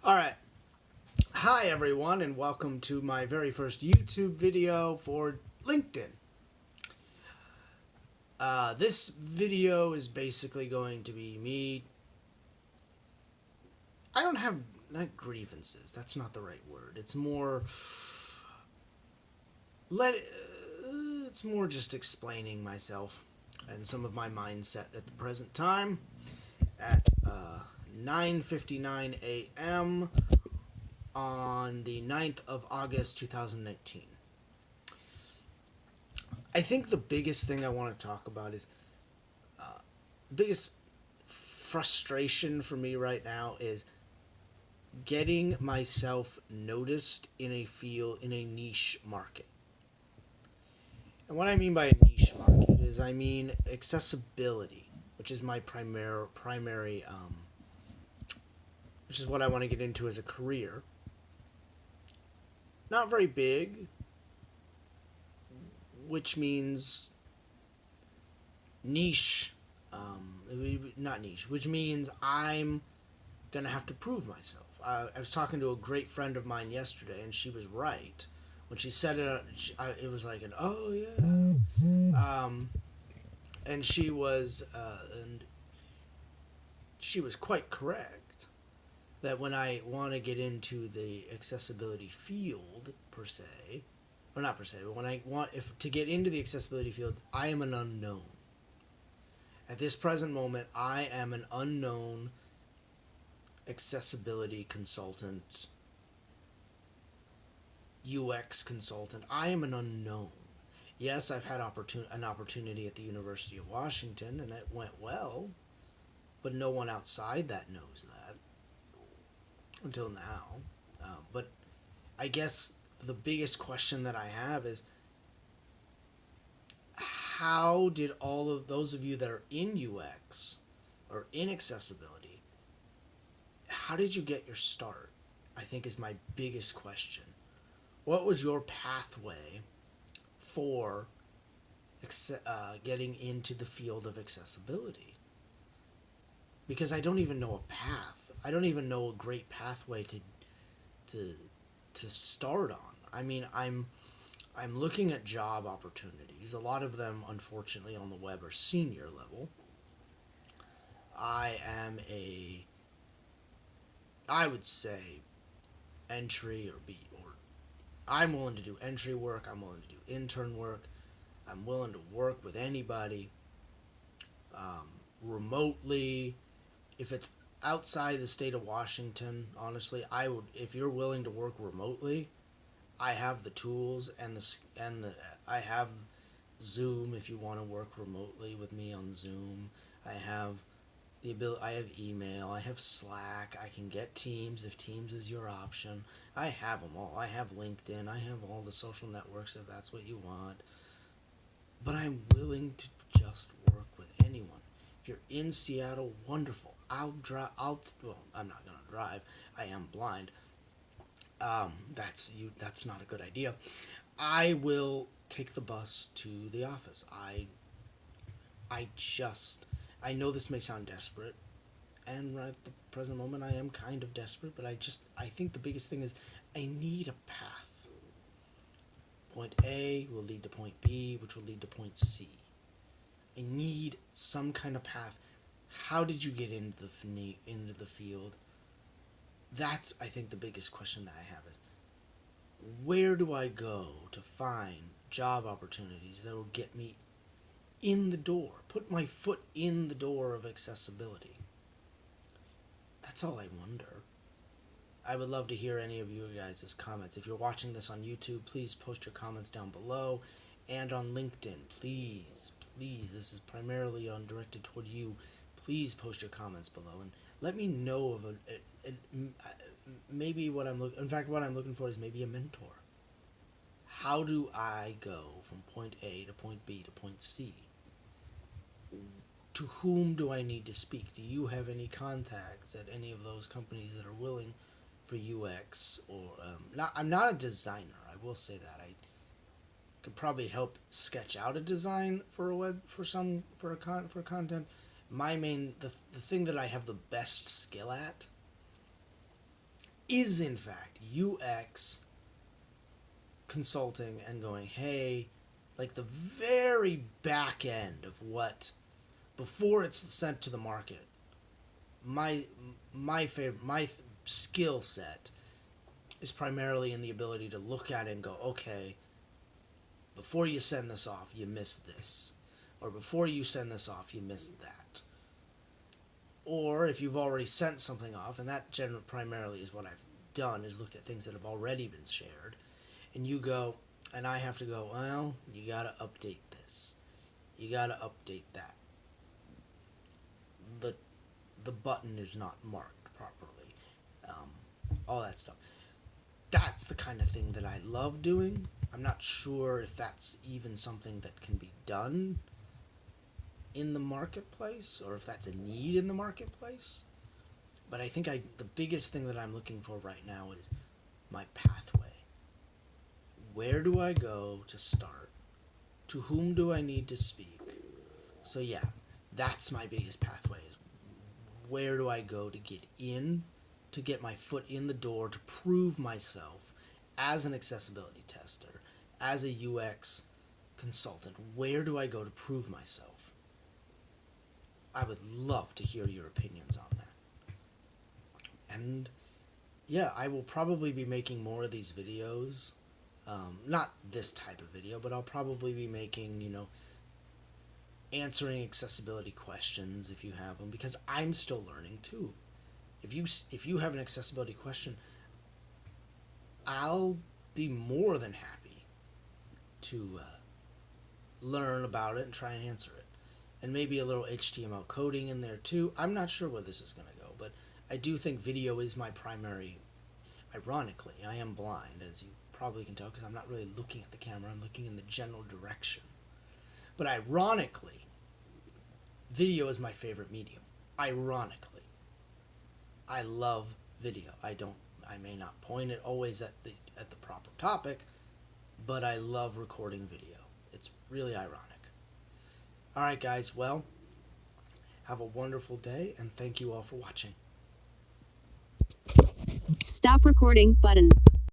Alright, hi everyone, and welcome to my very first YouTube video for LinkedIn. This video is basically going to be me. I don't have, not grievances, that's not the right word. It's more, it's more just explaining myself and some of my mindset at the present time at 9:59 a.m. on the 9th of August 2019. I think the biggest thing I want to talk about is biggest frustration for me right now is getting myself noticed in a field, in a niche market. And what I mean by a niche market is I mean accessibility, which is my primary which is what I want to get into as a career. Not very big, which means niche, not niche, which means I'm gonna have to prove myself. I was talking to a great friend of mine yesterday, and she was right when she said it. It was like an oh yeah, and she was quite correct that when I want to get into the accessibility field per se, or not per se, but when I want if to get into the accessibility field, I am an unknown. At this present moment, I am an unknown accessibility consultant, UX consultant. I am an unknown. Yes, I've had an opportunity at the University of Washington, and it went well, but no one outside that knows that until now. But I guess the biggest question that I have is how did all of those of you that are in UX or in accessibility, how did you get your start? I think is my biggest question. What was your pathway for getting into the field of accessibility? Because I don't even know a path. I don't even know a great pathway to start on. I mean, I'm looking at job opportunities. A lot of them, unfortunately, on the web are senior level. I would say entry or I'm willing to do entry work. I'm willing to do intern work. I'm willing to work with anybody remotely. If it's outside the state of Washington, honestly, I would. If you're willing to work remotely, I have the tools and the I have Zoom if you want to work remotely with me on Zoom. I have the ability. I have email. I have Slack. I can get Teams if Teams is your option. I have them all. I have LinkedIn. I have all the social networks if that's what you want. But I'm willing to just work with anyone. If you're in Seattle, wonderful. I'll drive. Well, I'm not gonna drive. I am blind. That's not a good idea. I will take the bus to the office. I just. I know this may sound desperate, and right at the present moment, I am kind of desperate. But I think the biggest thing is I need a path. Point A will lead to point B, which will lead to point C. I need some kind of path. How did you get into the field? That's, I think, the biggest question that I have is where do I go to find job opportunities that will get me in the door, put my foot in the door of accessibility? That's all I wonder. I would love to hear any of you guys' comments. If you're watching this on YouTube, please post your comments down below. And on LinkedIn, please, this is primarily directed toward you. Please post your comments below and let me know of maybe what I'm looking. In fact, what I'm looking for is maybe a mentor. How do I go from point A to point B to point C? To whom do I need to speak? Do you have any contacts at any of those companies that are willing for UX or not? I'm not a designer. I will say that I could probably help sketch out a design for a web for content. The thing that I have the best skill at is in fact UX consulting and going, hey, like the very back end of what, before it's sent to the market, my skill set is primarily in the ability to look at it and go, okay, before you send this off, you missed this. Or before you send this off, you missed that. Or if you've already sent something off, and that primarily is what I've done, is looked at things that have already been shared, and you go, and I have to go, well, you gotta update this. You gotta update that. The button is not marked properly. All that stuff. That's the kind of thing that I love doing. I'm not sure if that's even something that can be done in the marketplace, or if that's a need in the marketplace. But I think the biggest thing that I'm looking for right now is my pathway. Where do I go to start? To whom do I need to speak? So yeah, that's my biggest pathway, is where do I go to get in, to get my foot in the door, to prove myself as an accessibility tester, as a UX consultant. Where do I go to prove myself? I would love to hear your opinions on that. And yeah, I will probably be making more of these videos. Not this type of video, but I'll probably be making, answering accessibility questions if you have them, because I'm still learning too. If you have an accessibility question, I'll be more than happy to learn about it and try and answer it. And maybe a little HTML coding in there too. I'm not sure where this is going to go, but I do think video is my primary. Ironically, I am blind, as you probably can tell, because I'm not really looking at the camera. I'm looking in the general direction. But ironically, video is my favorite medium. Ironically, I love video. I may not point it always at the proper topic, but I love recording video. It's really ironic. All right, guys. Well, have a wonderful day, and thank you all for watching. Stop recording button.